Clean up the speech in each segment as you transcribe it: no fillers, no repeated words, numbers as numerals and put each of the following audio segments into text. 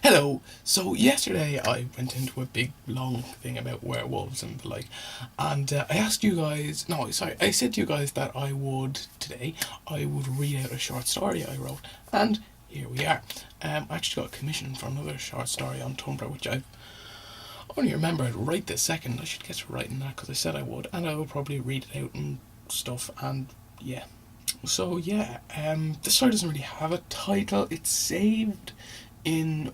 Hello. So yesterday I went into a big long thing about werewolves and the like, and I asked you guys. No, sorry, I said to you guys that I would read out a short story I wrote, and here we are. I actually got a commission for another short story on Tumblr, which I only remembered right this second. I should get to writing that because I said I would, and I will probably read it out and stuff. And yeah, so yeah, this story doesn't really have a title. It's saved in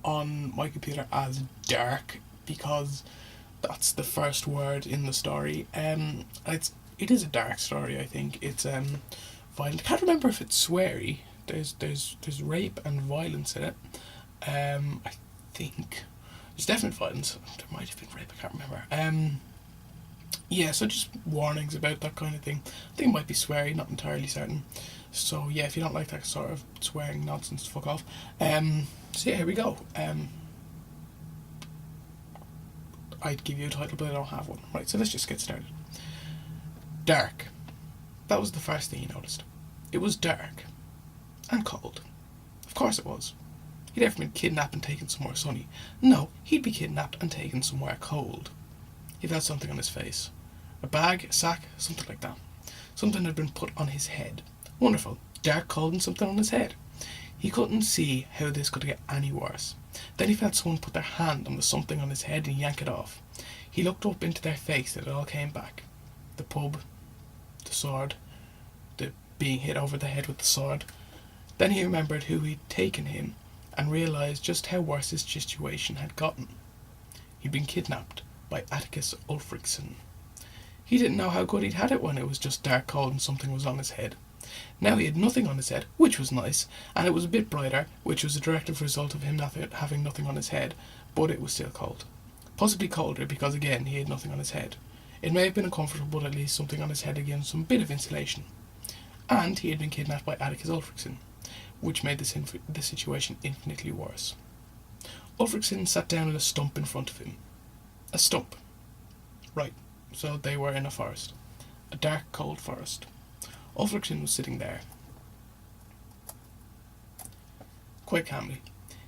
on my computer as dark because that's the first word in the story. It is a dark story. I think it's violent. I can't remember if it's sweary. There's rape and violence in it. I think there's definite violence. There might have been rape. I can't remember. Yeah, so just warnings about that kind of thing. I think it might be sweary. Not entirely certain. So yeah, if you don't like that sort of swearing nonsense, fuck off. So yeah, here we go. I'd give you a title, but I don't have one. Right, so let's just get started. Dark. That was the first thing he noticed. It was dark. And cold. Of course it was. He'd never been kidnapped and taken somewhere sunny. No, he'd be kidnapped and taken somewhere cold. He felt something on his face. A bag, a sack, something like that. Something had been put on his head. Wonderful. Dark, cold, and something on his head. He couldn't see how this could get any worse. Then he felt someone put their hand on the something on his head and yank it off. He looked up into their face and it all came back. The pub, the sword, the being hit over the head with the sword. Then he remembered who he'd taken him and realised just how worse his situation had gotten. He'd been kidnapped by Atticus Ulfricsson. He didn't know how good he'd had it when it was just dark, cold and something was on his head. Now he had nothing on his head, which was nice, and it was a bit brighter, which was a direct result of him having nothing on his head, but it was still cold. Possibly colder because, again, he had nothing on his head. It may have been uncomfortable, but at least something on his head again, some bit of insulation. And he had been kidnapped by Atticus Ulfricsson, which made the situation infinitely worse. Ulfricsson sat down on a stump in front of him. A stump. Right, so they were in a forest. A dark, cold forest. Ulfricsson was sitting there, quite calmly.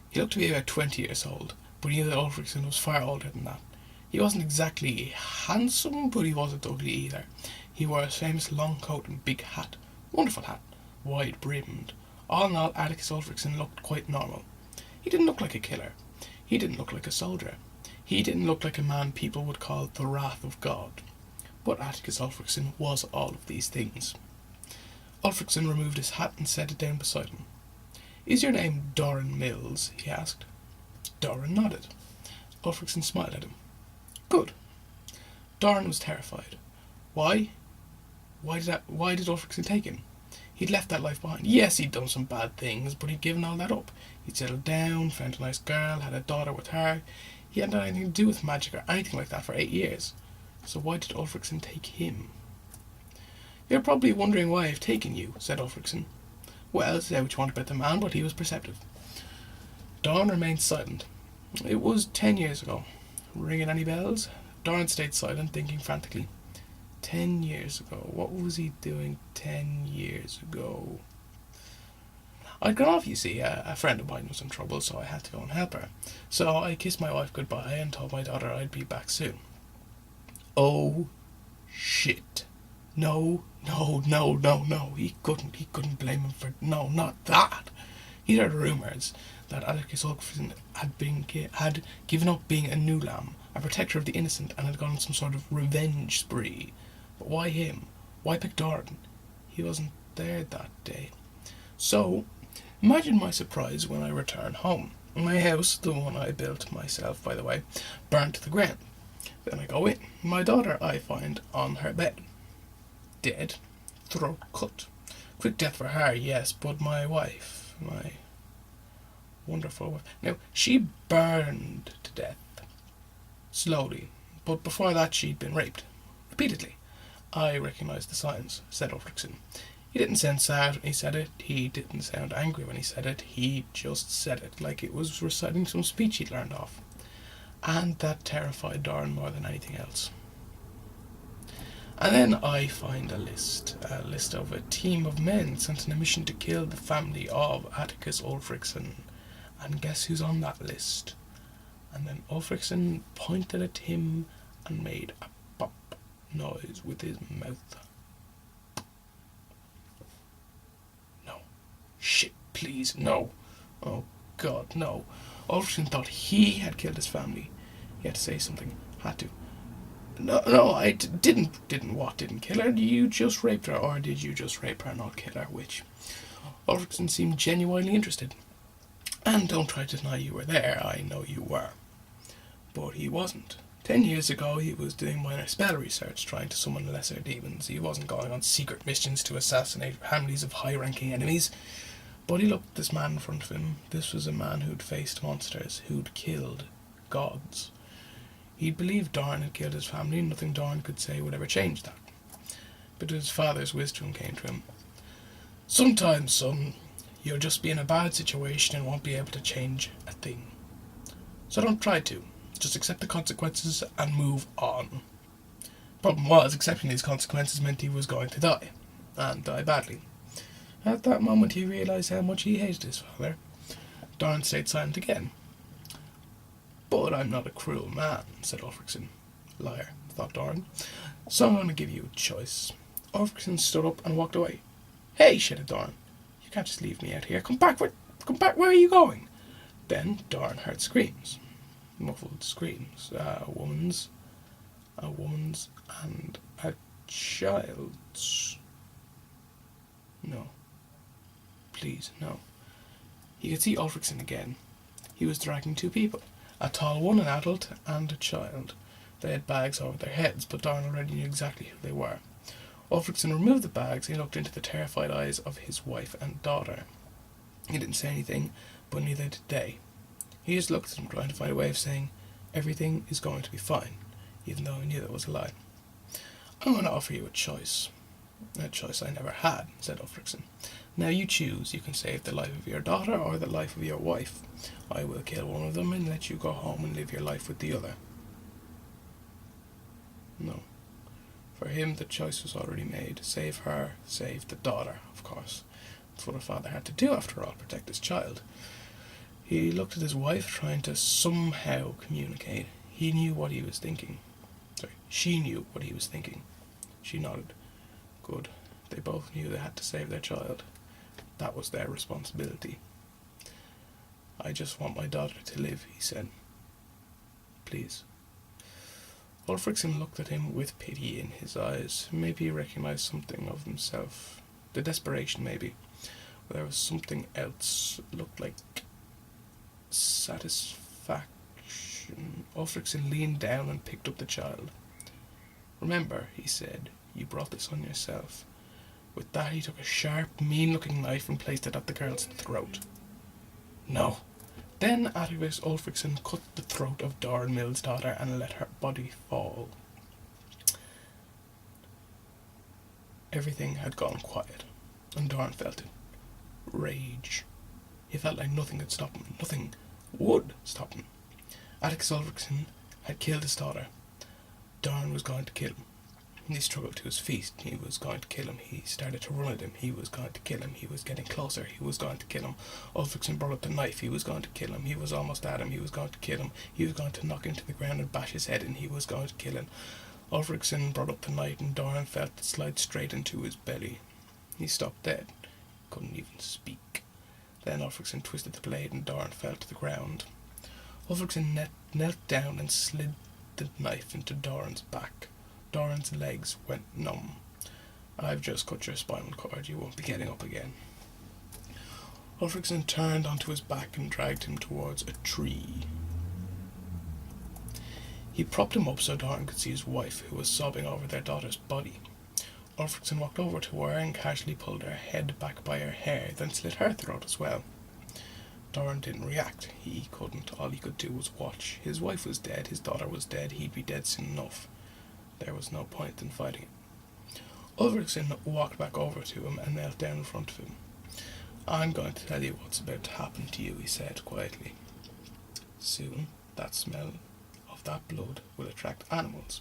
He looked to be about 20 years old, but he knew that Ulfricsson was far older than that. He wasn't exactly handsome, but he wasn't ugly either. He wore his famous long coat and big hat. Wonderful hat, wide brimmed. All in all, Atticus Ulfricsson looked quite normal. He didn't look like a killer. He didn't look like a soldier. He didn't look like a man people would call the wrath of God. But Atticus Ulfricsson was all of these things. Ulfricsson removed his hat and set it down beside him. "Is your name Doran Mills?" he asked. Doran nodded. Ulfricsson smiled at him. "Good." Doran was terrified. Why? Why did Ulfricsson take him? He'd left that life behind. Yes, he'd done some bad things, but he'd given all that up. He'd settled down, found a nice girl, had a daughter with her. He hadn't had anything to do with magic or anything like that for 8 years. So why did Ulfricsson take him? "You're probably wondering why I've taken you," said Ulfricsson. "Well, say what you want about the man, but he was perceptive." Doran remained silent. "It was 10 years ago. Ringing any bells?" Doran stayed silent, thinking frantically. 10 years ago. What was he doing 10 years ago? I'd gone off, you see. A friend of mine was in trouble, so I had to go and help her. So I kissed my wife goodbye and told my daughter I'd be back soon. Oh, shit. No. He couldn't blame him for... No, not that. He'd heard rumours that Atticus Ulfricsson had given up being a Nulam, a protector of the innocent, and had gone on some sort of revenge spree. But why him? Why pick Doran? He wasn't there that day. So, imagine my surprise when I return home. My house, the one I built myself, by the way, burnt to the ground. Then I go in. My daughter I find on her bed. Dead. Throat cut. Quick death for her, yes, but my wife, my wonderful wife, now, she burned to death. Slowly. But before that she'd been raped. Repeatedly. I recognised the signs, said Ulfricsson. He didn't sound sad when he said it. He didn't sound angry when he said it. He just said it like it was reciting some speech he'd learned off. And that terrified Doran more than anything else. And then I find a list of a team of men sent on a mission to kill the family of Atticus Ulfricsson. And guess who's on that list? And then Ulfricson pointed at him and made a pop noise with his mouth. No. Shit, please, no. Oh, God, no. Ulfricson thought he had killed his family. He had to say something. Had to. No, I didn't what? Didn't kill her? You just raped her, or did you just rape her and not kill her? Which? Ulfricson seemed genuinely interested. And don't try to deny you were there, I know you were. But he wasn't. 10 years ago he was doing minor spell research, trying to summon lesser demons. He wasn't going on secret missions to assassinate families of high-ranking enemies. But he looked at this man in front of him. This was a man who'd faced monsters, who'd killed gods. He believed Dorn had killed his family, and nothing Dorn could say would ever change that. But his father's wisdom came to him. Sometimes, son, you'll just be in a bad situation and won't be able to change a thing. So don't try to. Just accept the consequences and move on. Problem was, accepting these consequences meant he was going to die, and die badly. At that moment he realised how much he hated his father. Dorn stayed silent again. But I'm not a cruel man, said Ulfricson. Liar, thought Dorn. So I'm going to give you a choice. Ulfricson stood up and walked away. Hey, shouted Dorn. You can't just leave me out here. Come back, where are you going? Then Dorn heard screams. Muffled screams. A woman's, and a child's. No. Please, no. He could see Ulfricson again. He was dragging two people. A tall one, an adult, and a child. They had bags over their heads, but Dorn already knew exactly who they were. Ulfricson removed the bags and he looked into the terrified eyes of his wife and daughter. He didn't say anything, but neither did they. He just looked at them, trying to find a way of saying, everything is going to be fine, even though he knew that was a lie. I'm going to offer you a choice. A choice I never had, said Ulfricson. Now you choose. You can save the life of your daughter or the life of your wife. I will kill one of them and let you go home and live your life with the other. No. For him, the choice was already made. Save her, save the daughter, of course. That's what a father had to do, after all, protect his child. He looked at his wife, trying to somehow communicate. He knew what he was thinking. She knew what he was thinking. She nodded. Good. They both knew they had to save their child. That was their responsibility. I just want my daughter to live, he said. Please. Ulfricson looked at him with pity in his eyes. Maybe he recognized something of himself. The desperation, maybe. But there was something else. It looked like satisfaction. Ulfricson leaned down and picked up the child. Remember, he said, you brought this on yourself. With that he took a sharp, mean-looking knife and placed it at the girl's throat. No. Then Atticus Ulfricson cut the throat of Dorn Mill's daughter and let her body fall. Everything had gone quiet, and Dorn felt it. Rage. He felt like nothing could stop him. Nothing would stop him. Atticus Ulfricson had killed his daughter. Dorn was going to kill him. He struggled to his feet. He was going to kill him. He started to run at him. He was going to kill him. He was getting closer. He was going to kill him. Ulfricson brought up the knife. He was going to kill him. He was almost at him. He was going to kill him. He was going to knock him to the ground and bash his head in. He was going to kill him. Ulfricson brought up the knife and Dorn felt it slide straight into his belly. He stopped dead. Couldn't even speak. Then Ulfricson twisted the blade and Dorn fell to the ground. Ulfricson knelt down and slid the knife into Dorn's back. Dorn's legs went numb. I've just cut your spinal cord. You won't be getting up again. Ulfricson turned onto his back and dragged him towards a tree. He propped him up so Dorn could see his wife, who was sobbing over their daughter's body. Ulfricson walked over to her and casually pulled her head back by her hair, then slit her throat as well. Dorn didn't react. He couldn't. All he could do was watch. His wife was dead. His daughter was dead. He'd be dead soon enough. There was no point in fighting it. Ulfricson walked back over to him and knelt down in front of him. I'm going to tell you what's about to happen to you, he said quietly. Soon, that smell of that blood will attract animals.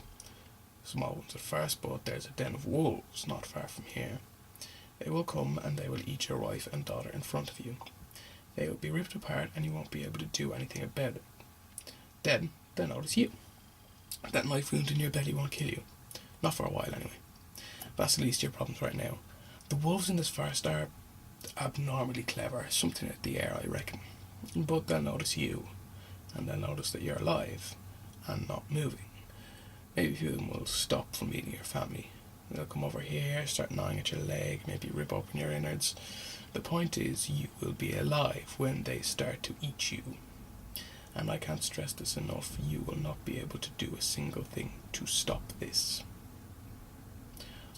Small ones at first, but there's a den of wolves not far from here. They will come and they will eat your wife and daughter in front of you. They will be ripped apart and you won't be able to do anything about it. Then they'll notice you. That knife wound in your belly won't kill you. Not for a while anyway. That's the least of your problems right now. The wolves in this forest are abnormally clever. Something at the air, I reckon. But they'll notice you. And they'll notice that you're alive and not moving. Maybe a few of them will stop from eating your family. They'll come over here, start gnawing at your leg, maybe rip open your innards. The point is, you will be alive when they start to eat you. And I can't stress this enough, you will not be able to do a single thing to stop this.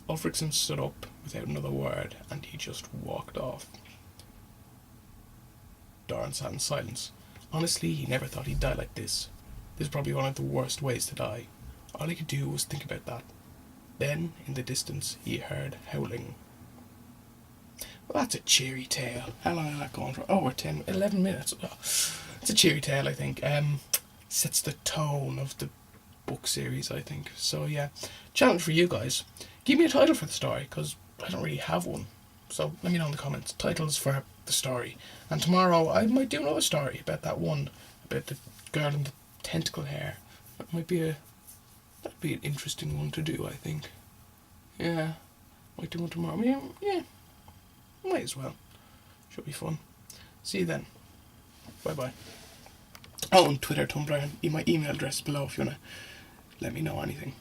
Ulfricson stood up without another word, and he just walked off. Doran sat in silence. Honestly, he never thought he'd die like this. This is probably one of the worst ways to die. All he could do was think about that. Then, in the distance, he heard howling. Well, that's a cheery tale. How long is that going for? Oh, we're 11 minutes. Oh, it's a cheery tale, I think. Sets the tone of the book series, I think. So, yeah. Challenge for you guys. Give me a title for the story, because I don't really have one. So, let me know in the comments. Titles for the story. And tomorrow, I might do another story about that one. About the girl in the tentacle hair. That'd be an interesting one to do, I think. Yeah. Might do one tomorrow. Yeah. Might as well. Should be fun. See you then. Bye-bye. Oh, and Twitter, Tumblr, and my email address below if you want to let me know anything.